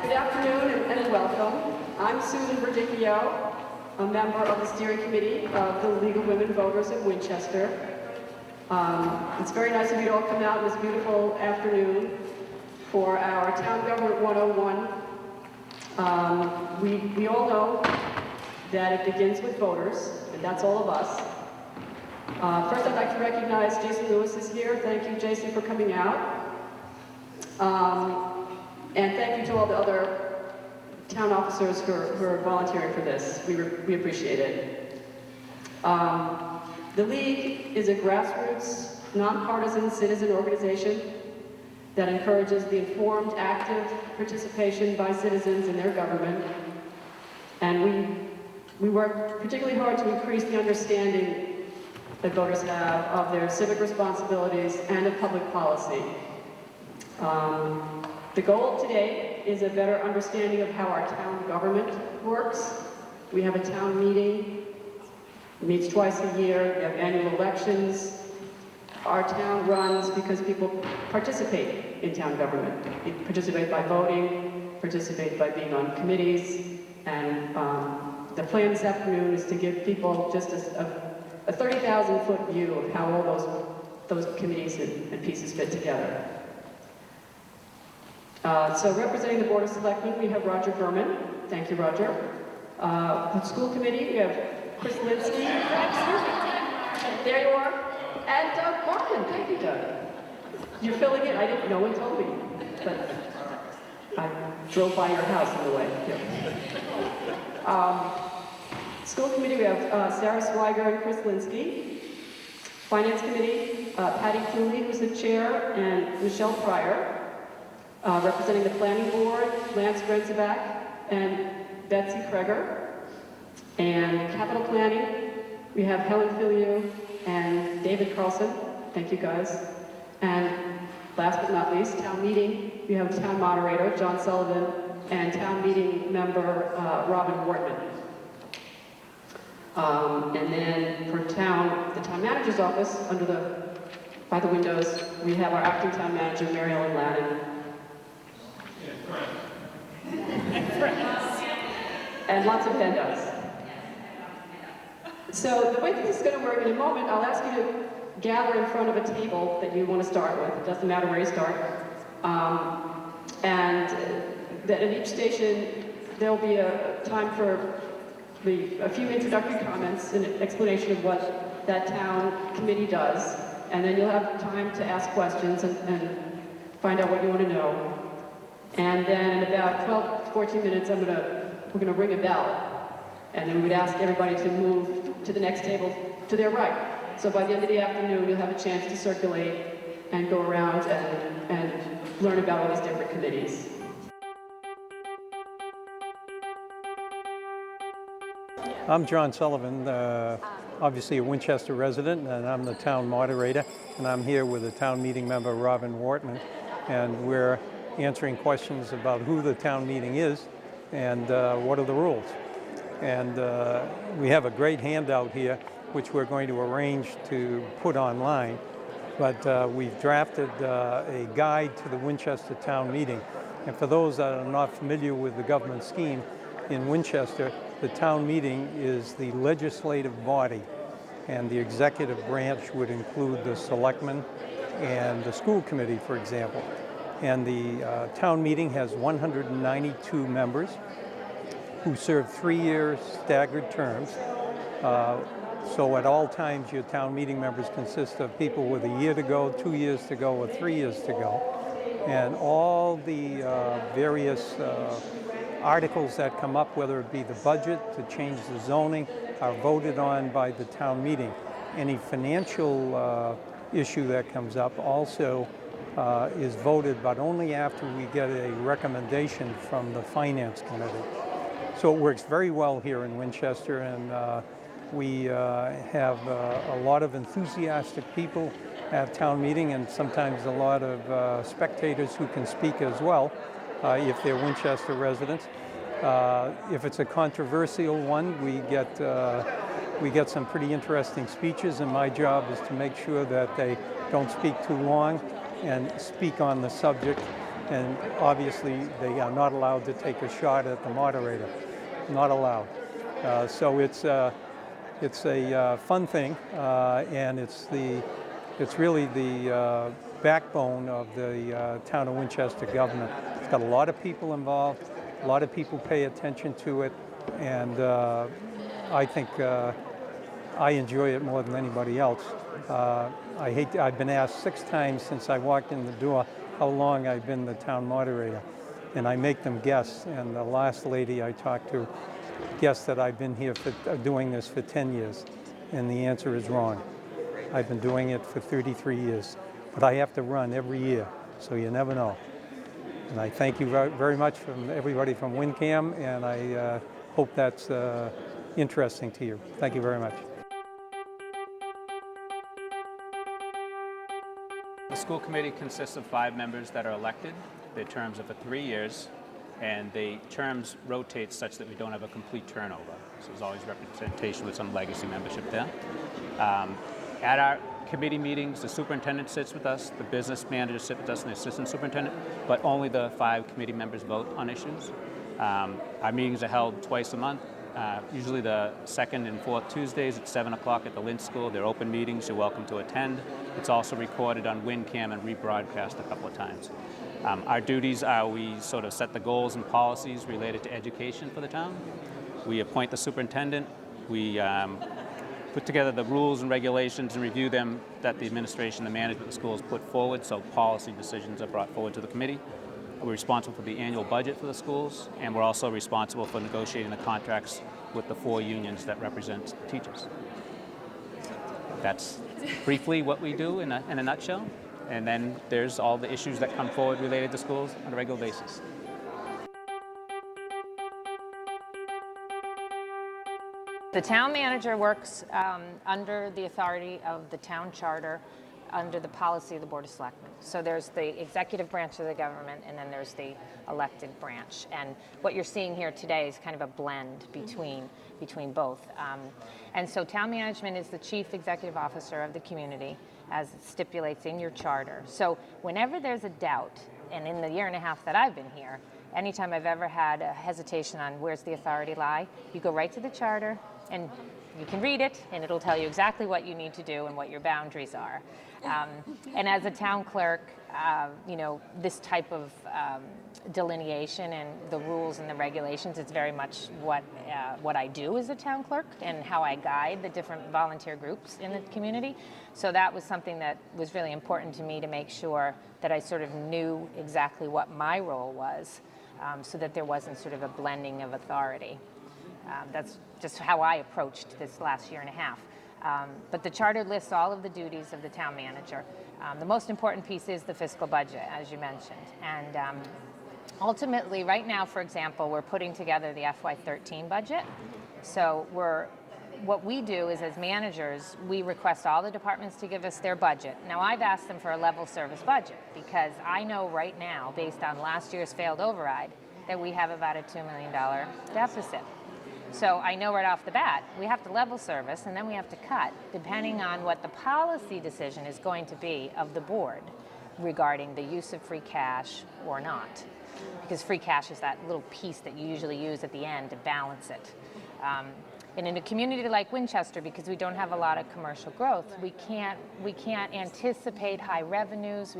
Good afternoon and welcome. I'm Susan Verdicchio, a member of the steering committee of the League of Women Voters of Winchester. It's very nice of you to all come out this beautiful afternoon for our Town Government 101. We all know that it begins with voters, and that's all of us. First, I'd like to recognize Jason Lewis is here. Thank you, Jason, for coming out. And thank you to all the other town officers who are volunteering for this. We appreciate it. The League is a grassroots, nonpartisan citizen organization that encourages the informed, active participation by citizens in their government. And we work particularly hard to increase the understanding that voters have of their civic responsibilities and of public policy. The goal of today is a better understanding of how our town government works. We have a town meeting, it meets twice a year, we have annual elections. Our town runs because people participate in town government. They participate by voting, participate by being on committees, and the plan this afternoon is to give people just a 30,000-foot view of how all those committees and pieces fit together. So representing the Board of Selectmen, we have Roger Berman. Thank you, Roger. The school committee, we have Chris Linsky. There you are. And Doug Martin. Thank you, Doug. You're filling in. I didn't know one told me, but I drove by your house on the way. Yeah. School committee, we have Sarah Swiger and Chris Linsky. Finance committee, Patty Cooley, who's the chair, and Michelle Pryor. Representing the planning board, Lance Grenzebach and Betsy Kreger. And capital planning, we have Helen Filiu and David Carlson. Thank you, guys. And last but not least, town meeting, we have town moderator, John Sullivan, and town meeting member, Robin Wortman. And then for the town manager's office, by the windows, we have our acting town manager, Mary Ellen Ladden. And lots of handouts. So the way this is going to work in a moment, I'll ask you to gather in front of a table that you want to start with. It doesn't matter where you start. And that at each station, there'll be a time for a few introductory comments and an explanation of what that town committee does. And then you'll have time to ask questions and find out what you want to know. And then in about 12 to 14 minutes, we're gonna ring a bell. And then we would ask everybody to move to the next table to their right. So by the end of the afternoon, you'll have a chance to circulate and go around and learn about all these different committees. I'm John Sullivan, obviously a Winchester resident, and I'm the town moderator. And I'm here with the town meeting member, Robin Wortman, and we're answering questions about who the town meeting is and what are the rules. And we have a great handout here, which we're going to arrange to put online. But we've drafted a guide to the Winchester town meeting. And for those that are not familiar with the government scheme, in Winchester, the town meeting is the legislative body. And the executive branch would include the selectmen and the school committee, for example. And the town meeting has 192 members who serve 3-year staggered terms. So at all times, your town meeting members consist of people with a year to go, 2 years to go, or 3 years to go. And all the various articles that come up, whether it be the budget to change the zoning, are voted on by the town meeting. Any financial issue that comes up also is voted, but only after we get a recommendation from the Finance Committee. So it works very well here in Winchester, and we have a lot of enthusiastic people at town meeting, and sometimes a lot of spectators who can speak as well, if they're Winchester residents. If it's a controversial one, we get some pretty interesting speeches, and my job is to make sure that they don't speak too long and speak on the subject and obviously they are not allowed to take a shot at the moderator. Not allowed. So it's a fun thing, and it's really the backbone of the town of Winchester government. It's got a lot of people involved, a lot of people pay attention to it, and I think I enjoy it more than anybody else. I've been asked 6 times since I walked in the door how long I've been the town moderator, and I make them guess. And the last lady I talked to guessed that I've been here doing this for 10 years, and the answer is wrong. I've been doing it for 33 years, but I have to run every year, so you never know. And I thank you very much from everybody from WinCam, and I hope that's interesting to you. Thank you very much. The school committee consists of 5 members that are elected. Their terms are for 3 years, and the terms rotate such that we don't have a complete turnover. So there's always representation with some legacy membership there. At our committee meetings, the superintendent sits with us, the business manager sits with us, and the assistant superintendent, but only the 5 committee members vote on issues. Our meetings are held twice a month, usually the 2nd and 4th Tuesdays at 7 o'clock at the Lynch School. They're open meetings, you're welcome to attend. It's also recorded on WinCam and rebroadcast a couple of times. Our duties are we sort of set the goals and policies related to education for the town. We appoint the superintendent. We put together the rules and regulations and review them that the administration, the management of the schools put forward, so policy decisions are brought forward to the committee. We're responsible for the annual budget for the schools, and we're also responsible for negotiating the contracts with the 4 unions that represent teachers. That's briefly what we do in a nutshell. And then there's all the issues that come forward related to schools on a regular basis. The town manager works under the authority of the town charter, under the policy of the Board of Selectmen. So there's the executive branch of the government, and then there's the elected branch. And what you're seeing here today is kind of a blend between both. And so town management is the chief executive officer of the community, as it stipulates in your charter. So whenever there's a doubt, and in the year and a half that I've been here, anytime I've ever had a hesitation on where's the authority lie, you go right to the charter, and you can read it, and it'll tell you exactly what you need to do and what your boundaries are. And as a town clerk, this type of delineation and the rules and the regulations, it's very much what I do as a town clerk and how I guide the different volunteer groups in the community. So that was something that was really important to me, to make sure that I sort of knew exactly what my role was, so that there wasn't sort of a blending of authority. That's just how I approached this last year and a half. But the charter lists all of the duties of the town manager. The most important piece is the fiscal budget, as you mentioned. And ultimately, right now, for example, we're putting together the FY13 budget. So what we do is, as managers, we request all the departments to give us their budget. Now, I've asked them for a level service budget because I know right now, based on last year's failed override, that we have about a $2 million deficit. So I know right off the bat, we have to level service, and then we have to cut, depending on what the policy decision is going to be of the board regarding the use of free cash or not. Because free cash is that little piece that you usually use at the end to balance it. And in a community like Winchester, because we don't have a lot of commercial growth, we can't anticipate high revenues.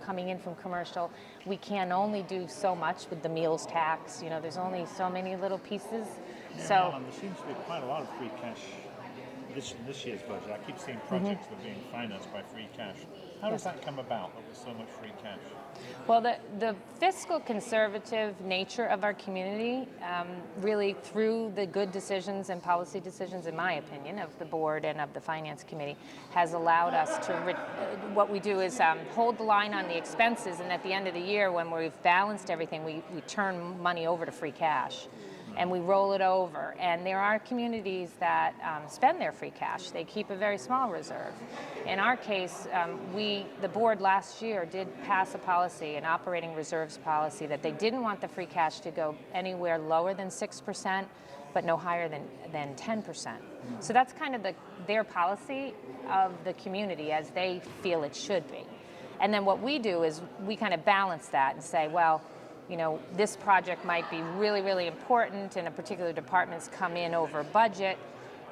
Coming in from commercial, we can only do so much with the meals tax. There's only so many little pieces. Yeah, so there seems to be quite a lot of free cash this year's budget. I keep seeing projects that are being financed by free cash. How does that come about, that there's so much free cash? Well, the fiscal conservative nature of our community, really through the good decisions and policy decisions, in my opinion, of the board and of the finance committee, has allowed us to, what we do is hold the line on the expenses, and at the end of the year, when we've balanced everything, we turn money over to free cash. And we roll it over. And there are communities that spend their free cash. They keep a very small reserve. In our case, the board last year did pass a policy, an operating reserves policy, that they didn't want the free cash to go anywhere lower than 6%, but no higher than 10%. So that's kind of their policy of the community as they feel it should be. And then what we do is we kind of balance that and say, well, you know, this project might be really, really important and a particular department's come in over budget.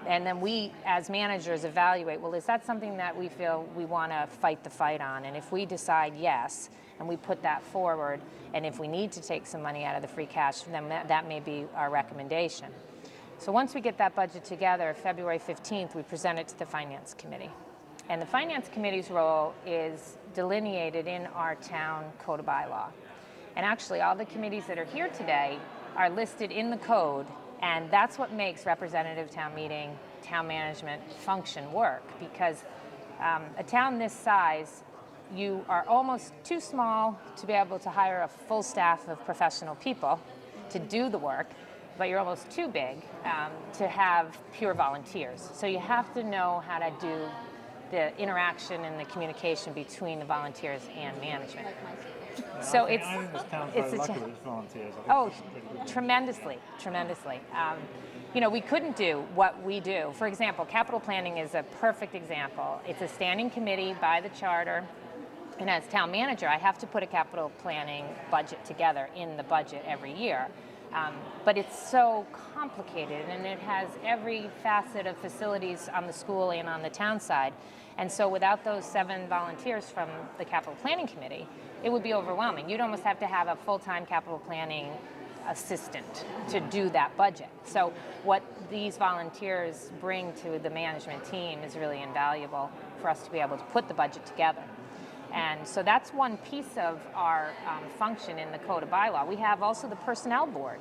And then we, as managers, evaluate, well, is that something that we feel we want to fight the fight on? And if we decide yes, and we put that forward, and if we need to take some money out of the free cash, then that may be our recommendation. So once we get that budget together, February 15th, we present it to the Finance Committee. And the Finance Committee's role is delineated in our town code of bylaw. And actually, all the committees that are here today are listed in the code, and that's what makes representative town meeting, town management function work, because a town this size, you are almost too small to be able to hire a full staff of professional people to do the work, but you're almost too big to have pure volunteers. So you have to know how to do the interaction and the communication between the volunteers and management. So I think this town's very lucky with its volunteers. I think Oh, it's pretty good. tremendously. You know, we couldn't do what we do. For example, capital planning is a perfect example. It's a standing committee by the charter, and as town manager, I have to put a capital planning budget together in the budget every year. But it's so complicated, and it has every facet of facilities on the school and on the town side. And so without those 7 volunteers from the capital planning committee, it would be overwhelming. You'd almost have to have a full-time capital planning assistant to do that budget. So what these volunteers bring to the management team is really invaluable for us to be able to put the budget together. And so that's one piece of our function in the Code of Bylaw. We have also the Personnel Board.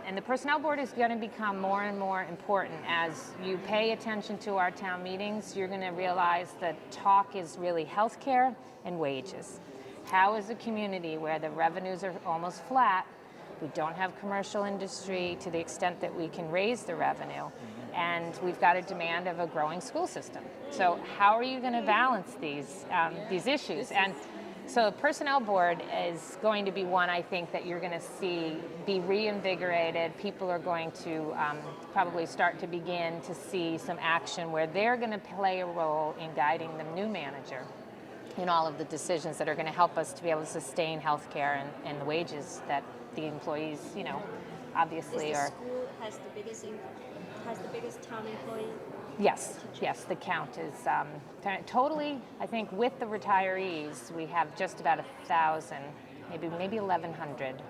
And the Personnel Board is going to become more and more important. As you pay attention to our town meetings, you're going to realize that talk is really healthcare and wages. How is a community where the revenues are almost flat, we don't have commercial industry to the extent that we can raise the revenue, and we've got a demand of a growing school system. So how are you going to balance these issues? And so the Personnel Board is going to be one, I think, that you're going to see be reinvigorated. People are going to probably start to begin to see some action where they're going to play a role in guiding the new manager in all of the decisions that are going to help us to be able to sustain health care and the wages that the employees, you know, obviously Is are. the school has the biggest town employee? Yes, the count is totally, I think with the retirees, we have just about 1,000, maybe 1,100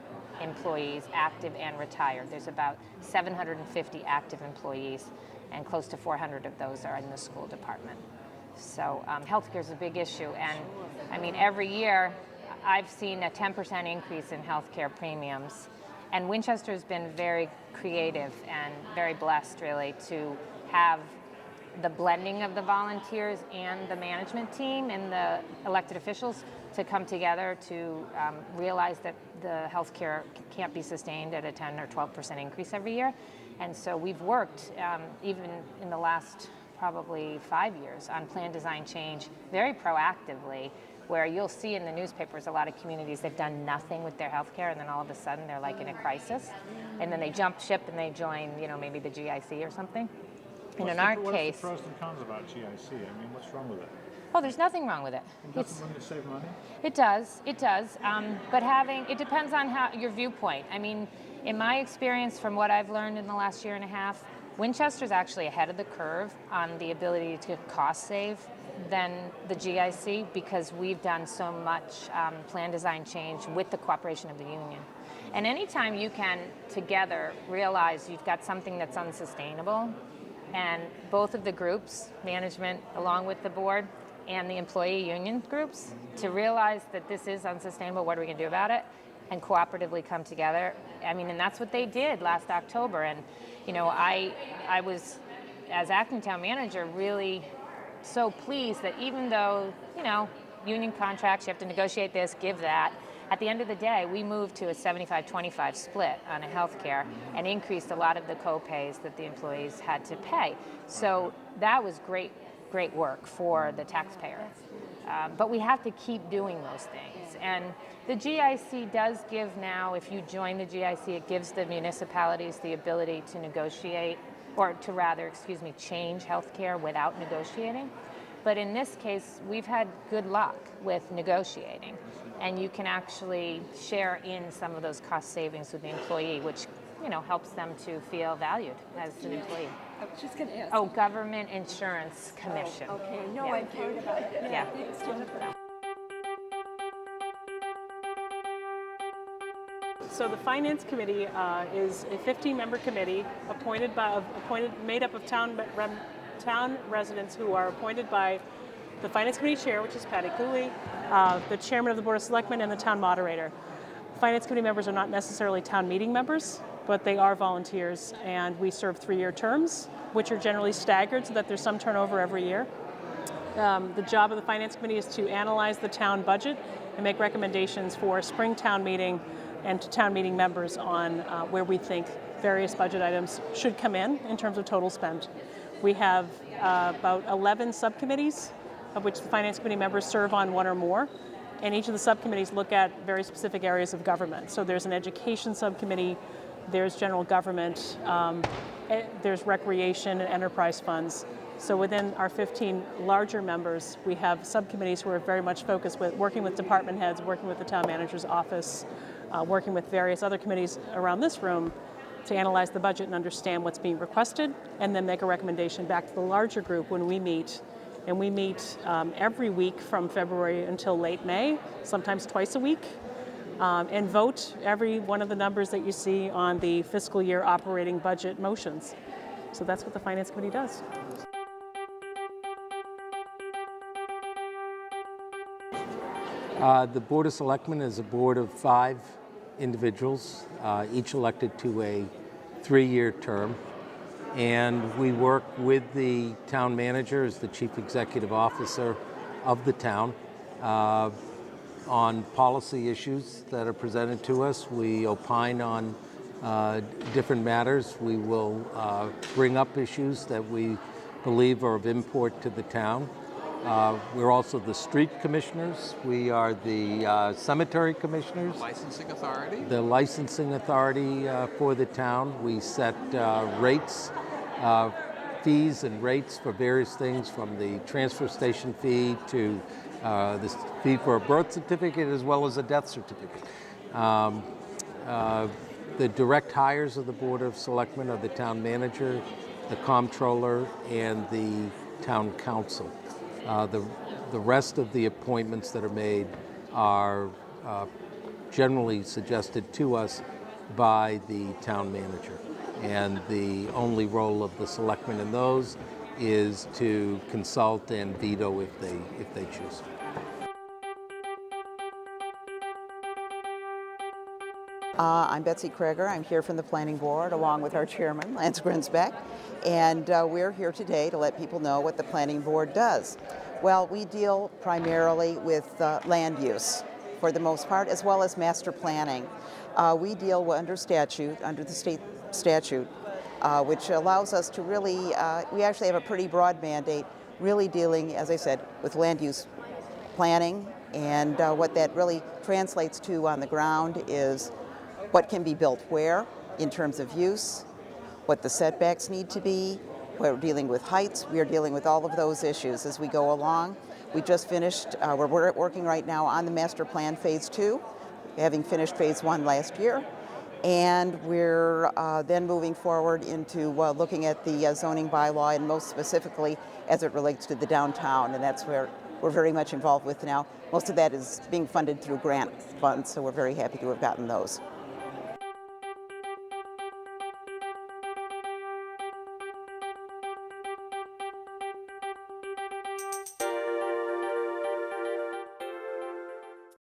employees, active and retired. There's about 750 active employees, and close to 400 of those are in the school department. So healthcare is a big issue, and I mean, every year I've seen a 10% increase in healthcare premiums, and Winchester has been very creative and very blessed, really, to have the blending of the volunteers and the management team and the elected officials to come together to realize that the healthcare can't be sustained at a 10 or 12% increase every year. And so we've worked, even in the last probably 5 years, on plan design change very proactively, where you'll see in the newspapers a lot of communities, they've done nothing with their healthcare, and then all of a sudden they're like in a crisis, and then they jump ship and they join, you know, maybe the GIC or something. And in our case, what's the pros and cons about GIC? I mean, what's wrong with it? oh, there's nothing wrong with it. Doesn't it save money? It does. But it depends on how your viewpoint. I mean, in my experience, from what I've learned in the last year and a half, Winchester's actually ahead of the curve on the ability to cost save than the GIC, because we've done so much plan design change with the cooperation of the union. And anytime you can together realize you've got something that's unsustainable, and both of the groups, management along with the board and the employee union groups, to realize that this is unsustainable, what are we going to do about it, and cooperatively come together. I mean, and that's what they did last October. And, you know, I was, as acting town manager, really so pleased that even though, you know, union contracts, you have to negotiate this, give that, at the end of the day, we moved to a 75-25 split on a healthcare and increased a lot of the co-pays that the employees had to pay. So that was great work for the taxpayer. But we have to keep doing those things. And the GIC does give now, if you join the GIC, it gives the municipalities the ability to negotiate, or to rather, change healthcare without negotiating. But in this case, we've had good luck with negotiating, and you can actually share in some of those cost savings with the employee, which helps them to feel valued as an employee. I was just going to ask. Oh, Government Insurance Commission. Okay, no, Yeah. I've heard about it. Yeah. Thanks, Jennifer. So the Finance Committee is a 15-member committee made up of town residents who are appointed by the Finance Committee Chair, which is Patty Cooley, the Chairman of the Board of Selectmen, and the Town Moderator. Finance Committee members are not necessarily town meeting members, but they are volunteers, and we serve 3-year terms, which are generally staggered so that there's some turnover every year. The job of the Finance Committee is to analyze the town budget and make recommendations for spring town meeting and to town meeting members on where we think various budget items should come in terms of total spend. We have about 11 subcommittees, of which the Finance Committee members serve on one or more, and each of the subcommittees look at very specific areas of government. So there's an education subcommittee, there's general government, there's recreation and enterprise funds. So within our 15 larger members, we have subcommittees who are very much focused with working with department heads, working with the town manager's office, working with various other committees around this room to analyze the budget and understand what's being requested, and then make a recommendation back to the larger group when we meet. And we meet every week from February until late May, sometimes twice a week, and vote every one of the numbers that you see on the fiscal year operating budget motions. So that's what the Finance Committee does. The Board of Selectmen is a board of 5 individuals, each elected to a 3-year term. And we work with the town manager as the chief executive officer of the town on policy issues that are presented to us. We opine on different matters. We will bring up issues that we believe are of import to the town. We're also the street commissioners. We are the cemetery commissioners. Licensing authority? The licensing authority for the town. We set rates, fees and rates for various things, from the transfer station fee to the fee for a birth certificate as well as a death certificate. The direct hires of the Board of Selectmen are the town manager, the comptroller, and the town council. The rest of the appointments that are made are generally suggested to us by the town manager. And the only role of the selectmen in those is to consult and veto if they choose. I'm Betsy Kreger. I'm here from the Planning Board along with our chairman, Lance Grinsbeck, and we're here today to let people know what the Planning Board does. Well, we deal primarily with land use for the most part, as well as master planning. We deal under the state statute, which allows us to really, we actually have a pretty broad mandate, really dealing, as I said, with land use planning, and what that really translates to on the ground is what can be built where in terms of use, what the setbacks need to be. We're dealing with heights. We are dealing with all of those issues as we go along. We just finished, we're working right now on the master plan phase 2, having finished phase 1 last year. And we're then moving forward into looking at the zoning bylaw, and most specifically as it relates to the downtown, and that's where we're very much involved with now. Most of that is being funded through grant funds, so we're very happy to have gotten those.